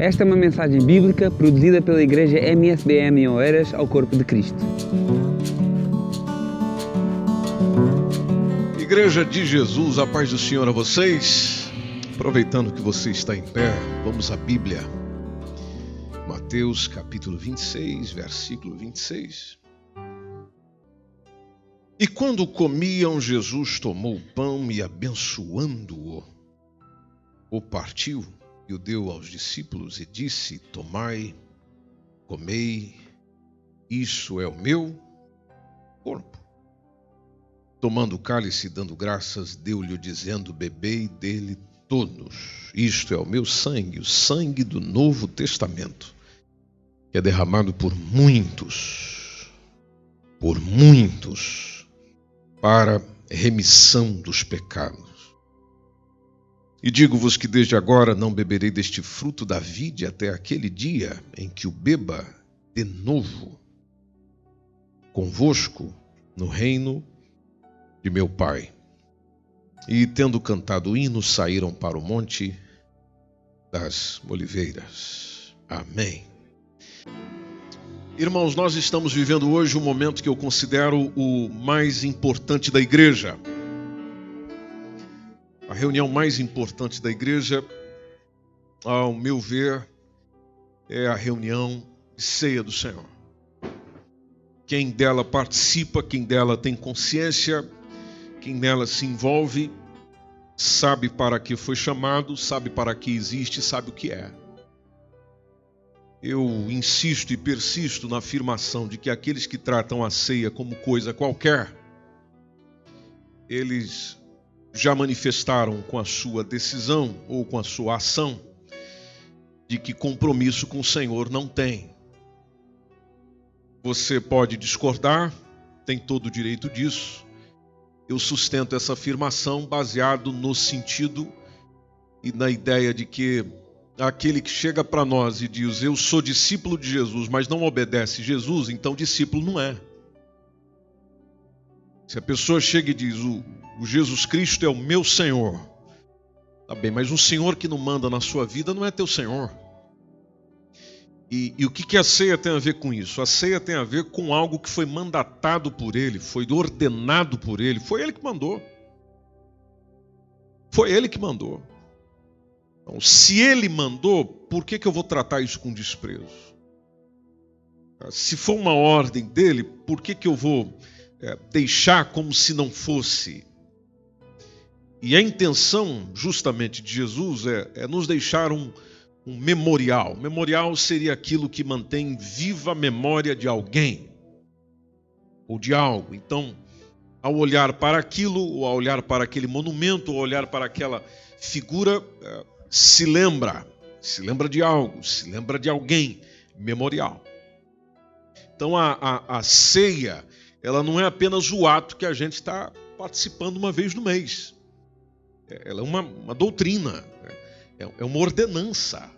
Esta é uma mensagem bíblica produzida pela Igreja MSBM em Oeiras ao Corpo de Cristo. Igreja de Jesus, a paz do Senhor a vocês. Aproveitando que você está em pé, vamos à Bíblia. Mateus capítulo 26, versículo 26. E quando comiam, Jesus tomou o pão e, abençoando-o, o partiu e o deu aos discípulos e disse: tomai, comei, isso é o meu corpo. Tomando o cálice e dando graças, deu-lhe dizendo: bebei dele todos, isto é o meu sangue, o sangue do Novo Testamento, que é derramado por muitos, para remissão dos pecados. E digo-vos que desde agora não beberei deste fruto da vide até aquele dia em que o beba de novo convosco no reino de meu Pai. E tendo cantado o hino, saíram para o Monte das Oliveiras. Amém. Irmãos, nós estamos vivendo hoje um momento que eu considero o mais importante da igreja. A reunião mais importante da igreja, ao meu ver, é a reunião de ceia do Senhor. Quem dela participa, quem dela tem consciência, quem nela se envolve, sabe para que foi chamado, sabe para que existe, sabe o que é. Eu insisto e persisto na afirmação de que aqueles que tratam a ceia como coisa qualquer, eles já manifestaram com a sua decisão ou com a sua ação de que compromisso com o Senhor não tem. Você pode discordar, tem todo o direito disso. Eu sustento essa afirmação baseado no sentido e na ideia de que aquele que chega para nós e diz: eu sou discípulo de Jesus, mas não obedece Jesus, então discípulo não é. Se a pessoa chega e diz: o Jesus Cristo é o meu Senhor, tá bem, mas um Senhor que não manda na sua vida não é teu Senhor. E o que a ceia tem a ver com isso? A ceia tem a ver com algo que foi mandatado por Ele, foi ordenado por Ele, foi Ele que mandou. Foi Ele que mandou. Então, se Ele mandou, por que eu vou tratar isso com desprezo? Se for uma ordem dEle, por que eu vou deixar como se não fosse? E a intenção, justamente, de Jesus é nos deixar um memorial. Memorial seria aquilo que mantém viva a memória de alguém ou de algo. Então, ao olhar para aquilo, ou ao olhar para aquele monumento, ou ao olhar para aquela figura, se lembra de algo, se lembra de alguém. Memorial. Então, a ceia, ela não é apenas o ato que a gente está participando uma vez no mês. Ela é uma doutrina, é uma ordenança.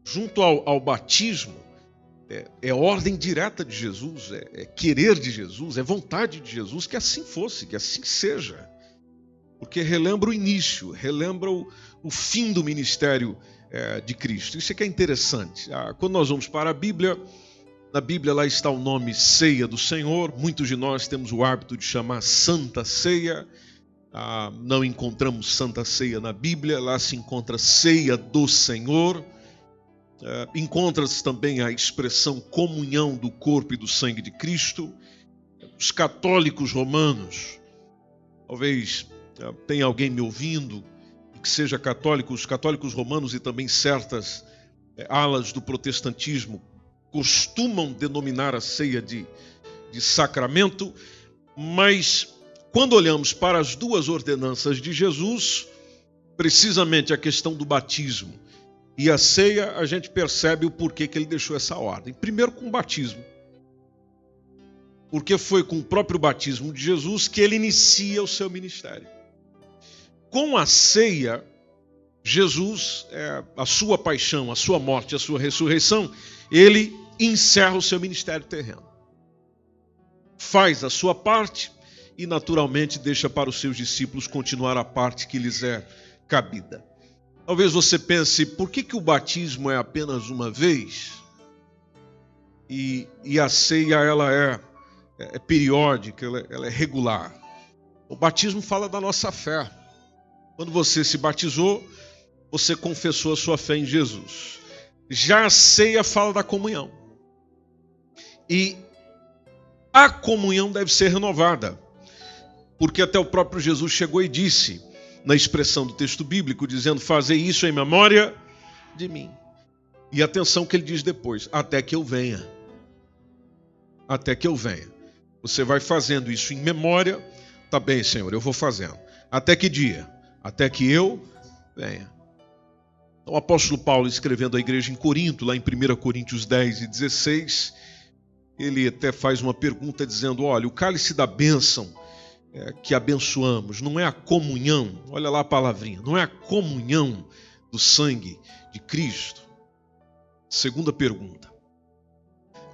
Junto ao batismo, é ordem direta de Jesus, é querer de Jesus, é vontade de Jesus que assim fosse, que assim seja. Porque relembra o início, relembra o fim do ministério de Cristo. Isso é que é interessante. Quando nós vamos para a Bíblia, na Bíblia lá está o nome Ceia do Senhor. Muitos de nós temos o hábito de chamar Santa Ceia. Não encontramos Santa Ceia na Bíblia, lá se encontra Ceia do Senhor. Encontra-se também a expressão comunhão do corpo e do sangue de Cristo. Os católicos romanos, talvez tenha alguém me ouvindo que seja católico, os católicos romanos e também certas alas do protestantismo costumam denominar a ceia de sacramento, mas quando olhamos para as duas ordenanças de Jesus, precisamente a questão do batismo e a ceia, a gente percebe o porquê que ele deixou essa ordem. Primeiro com o batismo, porque foi com o próprio batismo de Jesus que ele inicia o seu ministério. Com a ceia, Jesus, a sua paixão, a sua morte, a sua ressurreição, ele encerra o seu ministério terreno. Faz a sua parte e naturalmente deixa para os seus discípulos continuar a parte que lhes é cabida. Talvez você pense, por que o batismo é apenas uma vez e a ceia ela é periódica, ela é regular? O batismo fala da nossa fé. Quando você se batizou, você confessou a sua fé em Jesus. Já a ceia fala da comunhão. E a comunhão deve ser renovada, porque até o próprio Jesus chegou e disse, na expressão do texto bíblico, dizendo, fazei isso em memória de mim. E atenção que ele diz depois, até que eu venha. Até que eu venha. Você vai fazendo isso em memória, tá bem, Senhor, eu vou fazendo. Até que dia? Até que eu venha. Então, o apóstolo Paulo, escrevendo à igreja em Corinto, lá em 1 Coríntios 10 e 16, ele até faz uma pergunta dizendo, olha, o cálice da bênção que abençoamos, não é a comunhão, olha lá a palavrinha, não é a comunhão do sangue de Cristo? Segunda pergunta,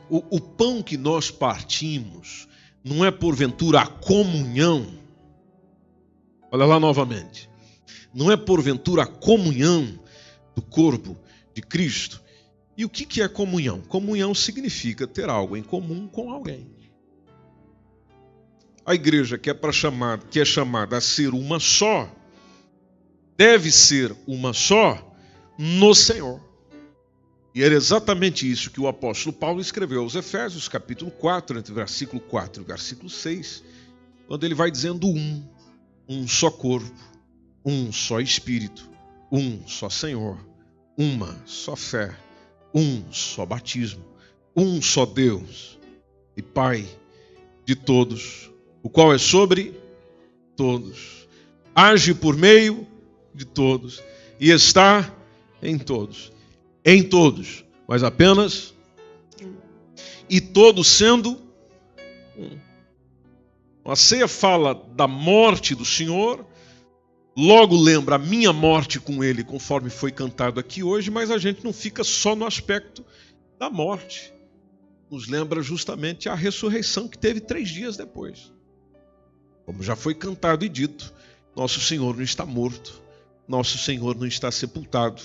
o pão que nós partimos, não é porventura a comunhão? Olha lá novamente, não é porventura a comunhão do corpo de Cristo? E o que é comunhão? Comunhão significa ter algo em comum com alguém. A igreja que é chamada a ser uma só, deve ser uma só no Senhor. E era exatamente isso que o apóstolo Paulo escreveu aos Efésios, capítulo 4, entre versículo 4 e versículo 6, quando ele vai dizendo um só corpo, um só Espírito, um só Senhor, uma só fé, um só batismo, um só Deus e Pai de todos, o qual é sobre todos, age por meio de todos e está em todos, mas apenas e todos sendo um. A ceia fala da morte do Senhor, logo lembra a minha morte com Ele, conforme foi cantado aqui hoje, mas a gente não fica só no aspecto da morte. Nos lembra justamente a ressurreição que teve 3 dias depois. Como já foi cantado e dito, nosso Senhor não está morto, nosso Senhor não está sepultado,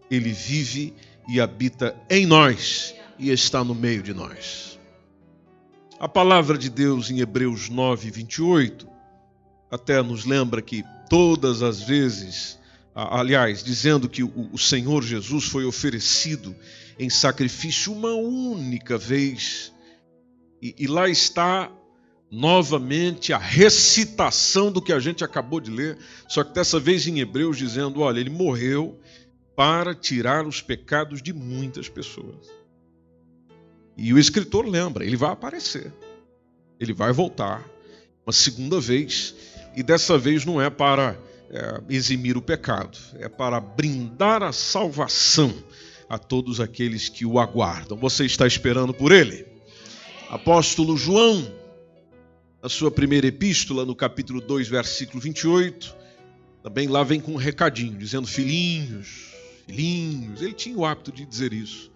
Ele vive e habita em nós e está no meio de nós. A palavra de Deus em Hebreus 9, 28, até nos lembra que todas as vezes, aliás, dizendo que o Senhor Jesus foi oferecido em sacrifício uma única vez, e lá está novamente a recitação do que a gente acabou de ler, só que dessa vez em Hebreus dizendo, olha, ele morreu para tirar os pecados de muitas pessoas. E o escritor lembra, ele vai aparecer, ele vai voltar uma segunda vez, e dessa vez não é para eximir o pecado, é para brindar a salvação a todos aqueles que o aguardam. Você está esperando por ele? Apóstolo João, na sua primeira epístola, no capítulo 2, versículo 28, também lá vem com um recadinho, dizendo, filhinhos, ele tinha o hábito de dizer isso,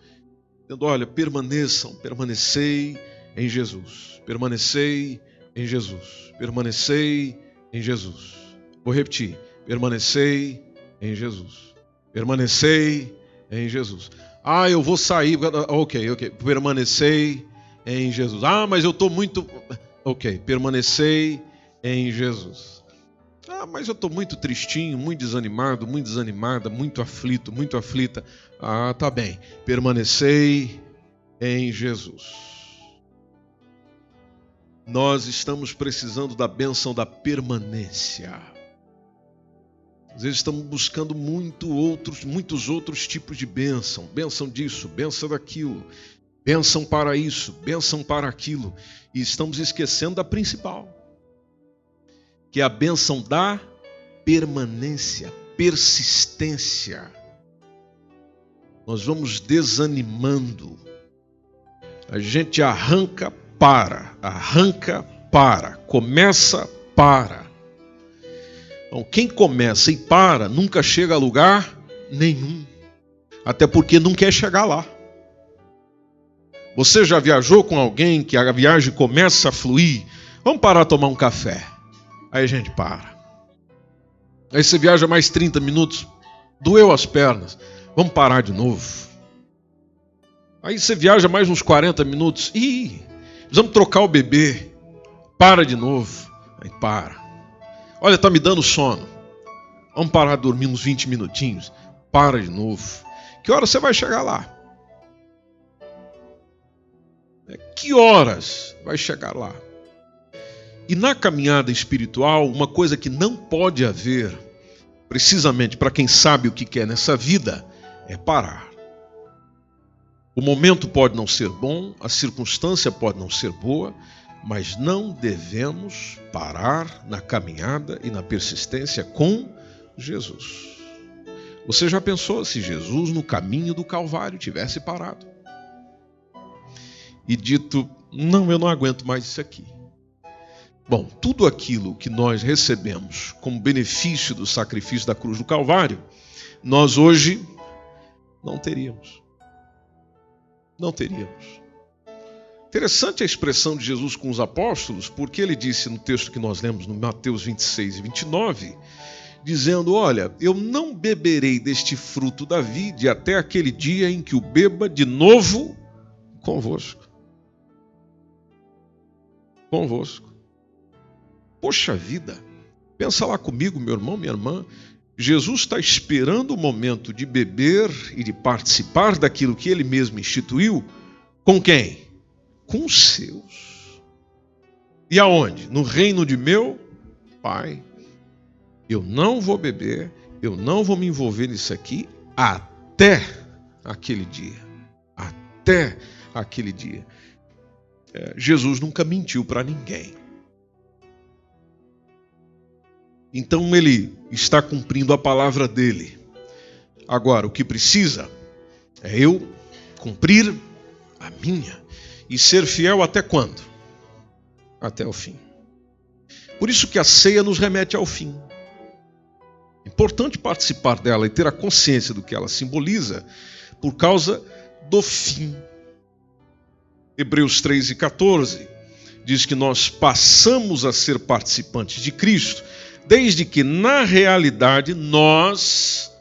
dizendo, olha, permanecei em Jesus, permanecei em Jesus, permanecei em Jesus. Vou repetir, permanecei em Jesus, permanecei em Jesus. Ah, eu vou sair, ok, permanecei em Jesus. Ah, mas eu estou muito... Ok, permanecei em Jesus. Ah, mas eu estou muito tristinho, muito desanimado, muito desanimada, muito aflito, muito aflita. Ah, tá bem, permanecei em Jesus. Nós estamos precisando da bênção da permanência. Às vezes estamos buscando muitos outros tipos de bênção. Bênção disso, bênção daquilo. Bênção para isso, bênção para aquilo. E estamos esquecendo da principal, que é a bênção da permanência, persistência. Nós vamos desanimando. A gente arranca, começa, para. Então, quem começa e para, nunca chega a lugar nenhum. Até porque não quer chegar lá. Você já viajou com alguém que a viagem começa a fluir? Vamos parar a tomar um café. Aí a gente para. Aí você viaja mais 30 minutos. Doeu as pernas. Vamos parar de novo. Aí você viaja mais uns 40 minutos. Ih, precisamos trocar o bebê. Para de novo. Aí para. Olha, tá me dando sono. Vamos parar de dormir uns 20 minutinhos. Para de novo. Que hora você vai chegar lá? Que horas vai chegar lá? E na caminhada espiritual, uma coisa que não pode haver, precisamente para quem sabe o que quer nessa vida, é parar. O momento pode não ser bom, a circunstância pode não ser boa, mas não devemos parar na caminhada e na persistência com Jesus. Você já pensou se Jesus no caminho do Calvário tivesse parado e dito, não, eu não aguento mais isso aqui. Bom, tudo aquilo que nós recebemos como benefício do sacrifício da cruz do Calvário, nós hoje não teríamos. Não teríamos. Interessante a expressão de Jesus com os apóstolos, porque ele disse no texto que nós lemos, no Mateus 26 e 29, dizendo, olha, eu não beberei deste fruto da vide até aquele dia em que o beba de novo convosco. Convosco. Poxa vida, pensa lá comigo, meu irmão, minha irmã, Jesus está esperando o momento de beber e de participar daquilo que ele mesmo instituiu, com quem? Com os seus. E aonde? No reino de meu Pai. Eu não vou beber, eu não vou me envolver nisso aqui até aquele dia. Até aquele dia. Jesus nunca mentiu para ninguém. Então ele está cumprindo a palavra dele. Agora, o que precisa é eu cumprir a minha. E ser fiel até quando? Até o fim. Por isso que a ceia nos remete ao fim. É importante participar dela e ter a consciência do que ela simboliza por causa do fim. Hebreus 3:14 diz que nós passamos a ser participantes de Cristo desde que, na realidade, nós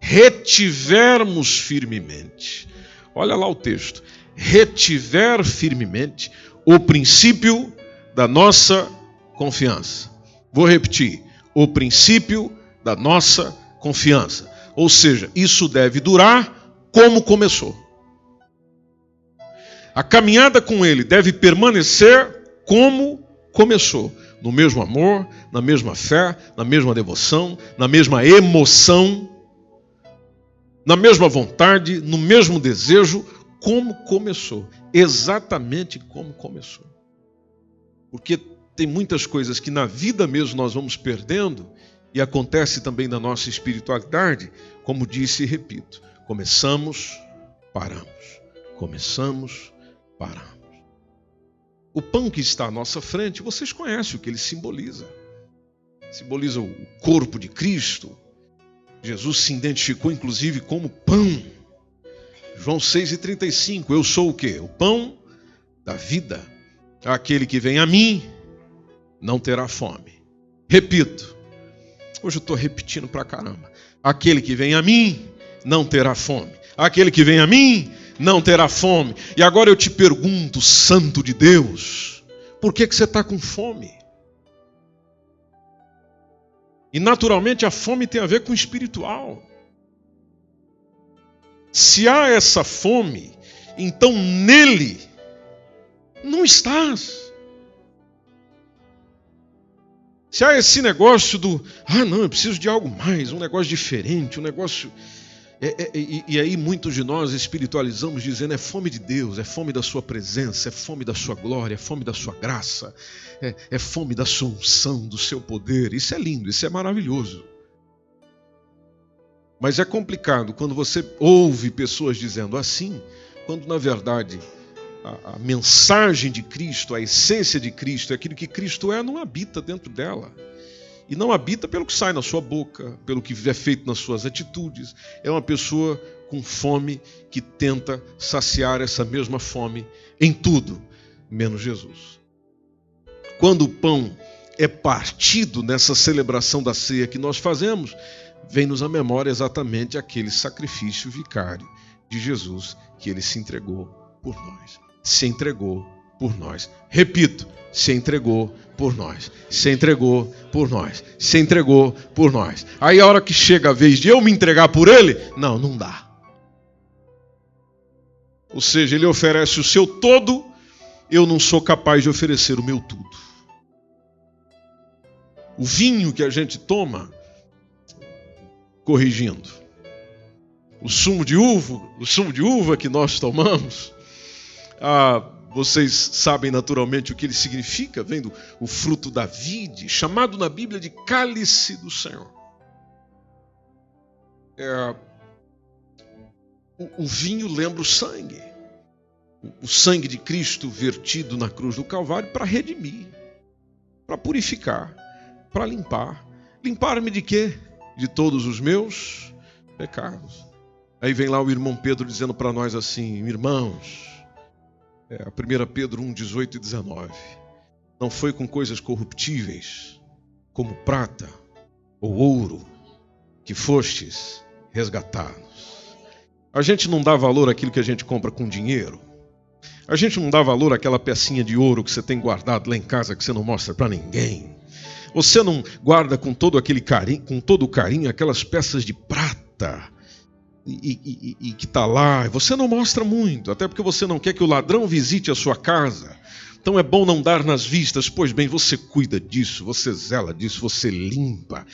retivermos firmemente. Olha lá o texto. Retiver firmemente o princípio da nossa confiança. Vou repetir. O princípio da nossa confiança. Ou seja, isso deve durar como começou. A caminhada com ele deve permanecer como começou. No mesmo amor, na mesma fé, na mesma devoção, na mesma emoção, na mesma vontade, no mesmo desejo, como começou. Exatamente como começou. Porque tem muitas coisas que na vida mesmo nós vamos perdendo e acontece também na nossa espiritualidade, como disse e repito. Começamos, paramos. Começamos, paramos. O pão que está à nossa frente, vocês conhecem o que ele simboliza. Simboliza o corpo de Cristo. Jesus se identificou inclusive como pão. João 6,35, eu sou o quê? O pão da vida. Aquele que vem a mim não terá fome. Repito, hoje eu estou repetindo pra caramba. Aquele que vem a mim não terá fome. Aquele que vem a mim não terá fome. E agora eu te pergunto, Santo de Deus, por que você está com fome? E naturalmente a fome tem a ver com o espiritual. Se há essa fome, então nele não estás. Se há esse negócio do, não, eu preciso de algo mais, um negócio diferente, um negócio... E aí muitos de nós espiritualizamos dizendo, é fome de Deus, é fome da sua presença, é fome da sua glória, é fome da sua graça, é fome da sua unção, do seu poder. Isso é lindo, isso é maravilhoso. Mas é complicado quando você ouve pessoas dizendo assim, quando na verdade a mensagem de Cristo, a essência de Cristo, aquilo que Cristo é, não habita dentro dela. E não habita pelo que sai na sua boca, pelo que é feito nas suas atitudes. É uma pessoa com fome que tenta saciar essa mesma fome em tudo, menos Jesus. Quando o pão é partido nessa celebração da ceia que nós fazemos, vem-nos à memória exatamente aquele sacrifício vicário de Jesus, que ele se entregou por nós. Se entregou por nós. Repito, se entregou por nós. Se entregou por nós. Se entregou por nós. Aí a hora que chega a vez de eu me entregar por ele, não dá. Ou seja, ele oferece o seu todo, eu não sou capaz de oferecer o meu tudo. O vinho que a gente toma, corrigindo, o sumo de uva que nós tomamos, vocês sabem naturalmente o que ele significa, vem do o fruto da vide, chamado na Bíblia de cálice do Senhor. O vinho lembra o sangue de Cristo vertido na cruz do Calvário para redimir, para purificar, para limpar. Limpar-me de quê? De todos os meus pecados. Aí vem lá o irmão Pedro dizendo para nós assim: irmãos, 1 Pedro 1, 18 e 19, não foi com coisas corruptíveis, como prata ou ouro, que fostes resgatados. A gente não dá valor àquilo que a gente compra com dinheiro. A gente não dá valor àquela pecinha de ouro que você tem guardado lá em casa que você não mostra para ninguém. Você não guarda com todo aquele carinho, com todo o carinho, aquelas peças de prata e que está lá. Você não mostra muito, até porque você não quer que o ladrão visite a sua casa. Então é bom não dar nas vistas. Pois bem, você cuida disso, você zela disso, você limpa,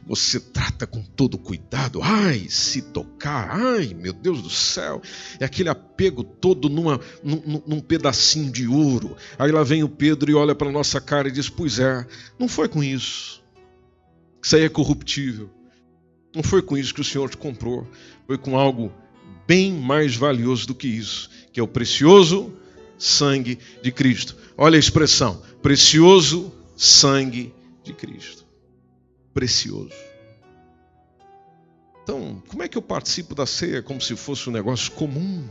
você trata com todo cuidado. Ai, se tocar, ai, meu Deus do céu, é aquele apego todo num pedacinho de ouro. Aí lá vem o Pedro e olha para a nossa cara e diz: pois é, não foi com isso. Isso aí é corruptível. Não foi com isso que o Senhor te comprou. Foi com algo bem mais valioso do que isso, que é o precioso sangue de Cristo. Olha a expressão: precioso sangue de Cristo. Precioso. Então, como é que eu participo da ceia como se fosse um negócio comum?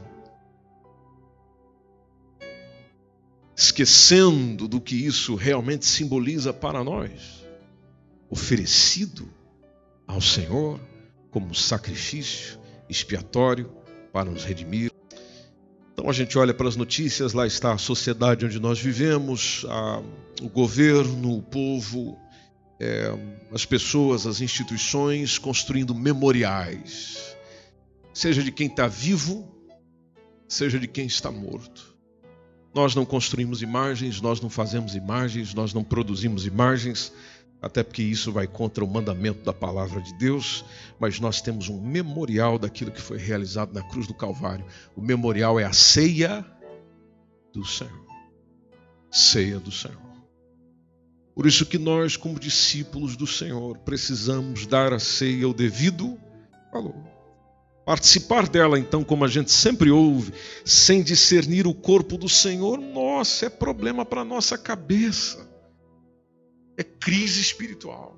Esquecendo do que isso realmente simboliza para nós. Oferecido ao Senhor como sacrifício expiatório para nos redimir. Então a gente olha para as notícias, lá está a sociedade onde nós vivemos, o governo, o povo, as pessoas, as instituições construindo memoriais, seja de quem está vivo, seja de quem está morto. Nós não construímos imagens, nós não fazemos imagens, nós não produzimos imagens, até porque isso vai contra o mandamento da palavra de Deus, mas nós temos um memorial daquilo que foi realizado na cruz do Calvário. O memorial é a ceia do Senhor. Ceia do Senhor. Por isso que nós, como discípulos do Senhor, precisamos dar a ceia o devido valor. Participar dela, então, como a gente sempre ouve, sem discernir o corpo do Senhor, nossa, é problema para a nossa cabeça. É crise espiritual.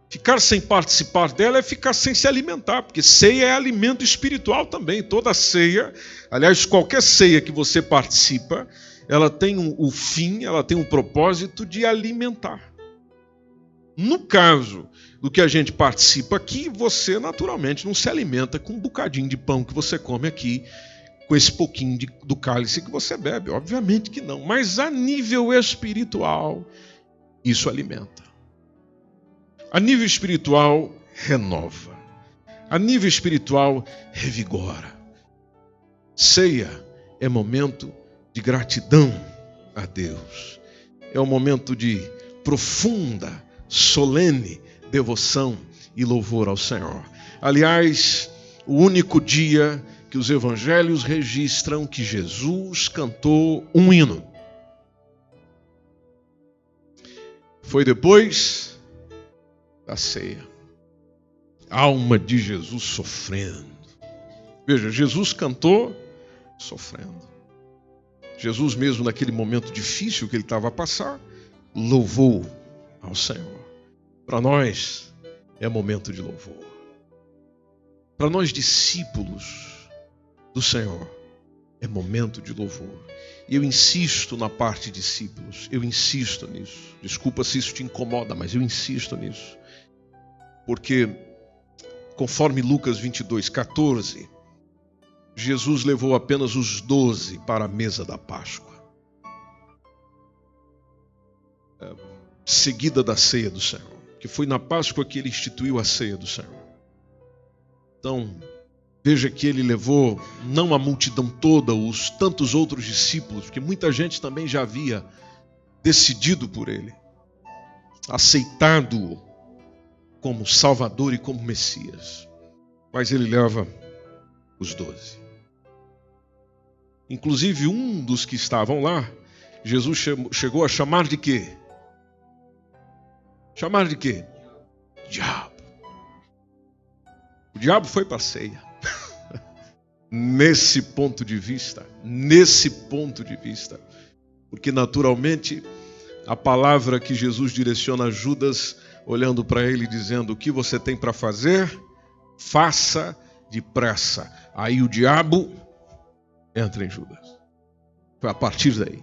Ficar sem participar dela é ficar sem se alimentar, porque ceia é alimento espiritual também. Toda ceia, aliás, qualquer ceia que você participa, ela tem o fim, ela tem um propósito de alimentar. No caso do que a gente participa aqui, você naturalmente não se alimenta com um bocadinho de pão que você come aqui, com esse pouquinho do cálice que você bebe. Obviamente que não. Mas a nível espiritual, isso alimenta. A nível espiritual, renova. A nível espiritual, revigora. Ceia é momento de gratidão a Deus. É um momento de profunda, solene devoção e louvor ao Senhor. Aliás, o único dia que os evangelhos registram que Jesus cantou um hino foi depois da ceia. A alma de Jesus sofrendo. Veja, Jesus cantou sofrendo. Jesus mesmo naquele momento difícil que ele estava a passar, louvou ao Senhor. Para nós é momento de louvor. Para nós discípulos do Senhor, é momento de louvor. E eu insisto na parte discípulos, eu insisto nisso. Desculpa se isso te incomoda, mas eu insisto nisso. Porque, conforme Lucas 22:14, Jesus levou apenas os 12 para a mesa da Páscoa, seguida da ceia do Senhor, que foi na Páscoa que ele instituiu a ceia do Senhor. Então, veja que ele levou não a multidão toda, os tantos outros discípulos, porque muita gente também já havia decidido por ele, aceitado-o como Salvador e como Messias. Mas ele leva os 12. Inclusive, um dos que estavam lá, Jesus chegou a chamar de quê? Chamar de quê? Diabo. O diabo foi para a ceia. Nesse ponto de vista, porque naturalmente a palavra que Jesus direciona a Judas, olhando para ele dizendo: o que você tem para fazer, faça depressa. Aí o diabo entra em Judas. Foi a partir daí.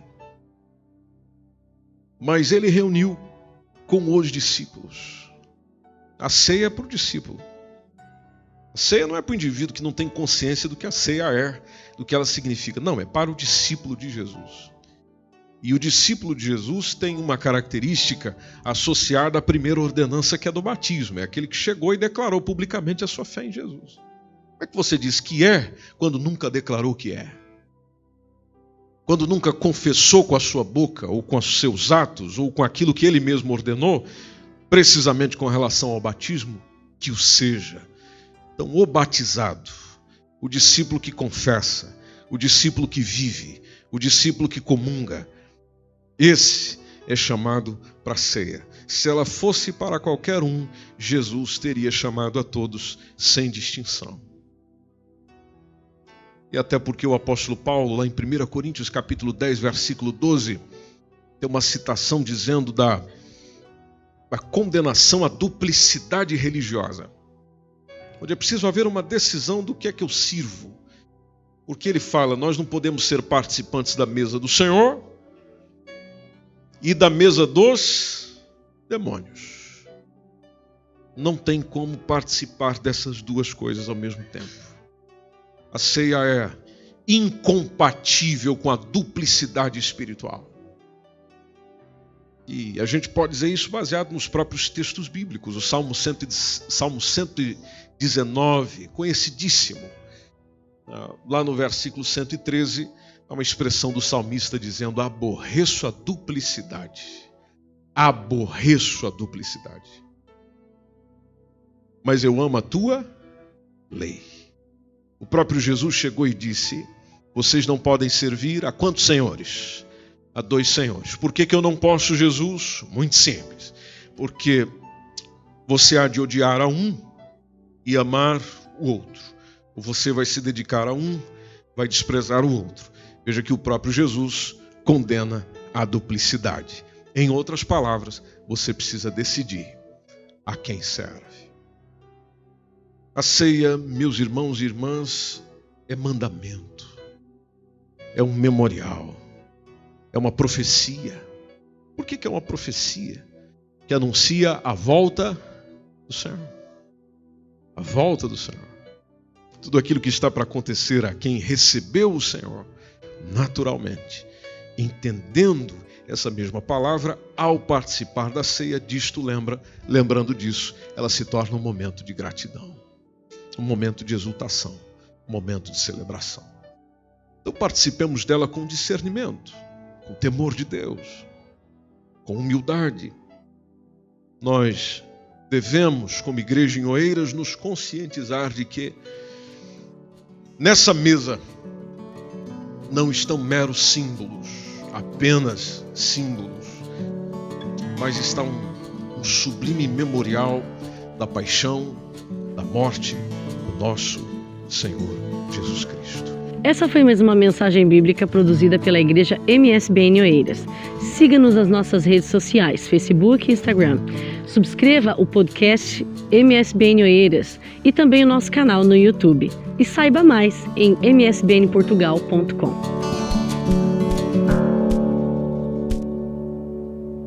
Mas ele reuniu com os discípulos. A ceia é para o discípulo. A ceia não é para o indivíduo que não tem consciência do que a ceia é, do que ela significa. Não, é para o discípulo de Jesus. E o discípulo de Jesus tem uma característica associada à primeira ordenança, que é do batismo. É aquele que chegou e declarou publicamente a sua fé em Jesus. Como é que você diz que é quando nunca declarou que é? Quando nunca confessou com a sua boca, ou com os seus atos, ou com aquilo que ele mesmo ordenou, precisamente com relação ao batismo, que o seja. Então, o batizado, o discípulo que confessa, o discípulo que vive, o discípulo que comunga, esse é chamado para a ceia. Se ela fosse para qualquer um, Jesus teria chamado a todos sem distinção. E até porque o apóstolo Paulo, lá em 1 Coríntios capítulo 10, versículo 12, tem uma citação dizendo da condenação à duplicidade religiosa, onde é preciso haver uma decisão do que é que eu sirvo. Porque ele fala: nós não podemos ser participantes da mesa do Senhor e da mesa dos demônios. Não tem como participar dessas duas coisas ao mesmo tempo. A ceia é incompatível com a duplicidade espiritual. E a gente pode dizer isso baseado nos próprios textos bíblicos. O Salmo 119, conhecidíssimo. Lá no versículo 113, há uma expressão do salmista dizendo: aborreço a duplicidade. Aborreço a duplicidade. Mas eu amo a tua lei. O próprio Jesus chegou e disse: vocês não podem servir a quantos senhores? A 2 senhores. Por que eu não posso, Jesus? Muito simples. Porque você há de odiar a um e amar o outro. Ou você vai se dedicar a um, vai desprezar o outro. Veja que o próprio Jesus condena a duplicidade. Em outras palavras, você precisa decidir a quem serve. A ceia, meus irmãos e irmãs, é mandamento, é um memorial, é uma profecia. Por que é uma profecia? Que anuncia a volta do Senhor. A volta do Senhor. Tudo aquilo que está para acontecer a quem recebeu o Senhor, naturalmente, entendendo essa mesma palavra, ao participar da ceia, disto lembrando disso, ela se torna um momento de gratidão. Um momento de exultação, um momento de celebração. Então participemos dela com discernimento, com temor de Deus, com humildade. Nós devemos, como igreja em Oeiras, nos conscientizar de que nessa mesa não estão meros símbolos, apenas símbolos, mas está um sublime memorial da paixão, da morte do nosso Senhor Jesus Cristo. Essa foi mais uma mensagem bíblica produzida pela Igreja MSBN Oeiras. Siga-nos nas nossas redes sociais, Facebook e Instagram. Subscreva o podcast MSBN Oeiras e também o nosso canal no YouTube. E saiba mais em msbnportugal.com.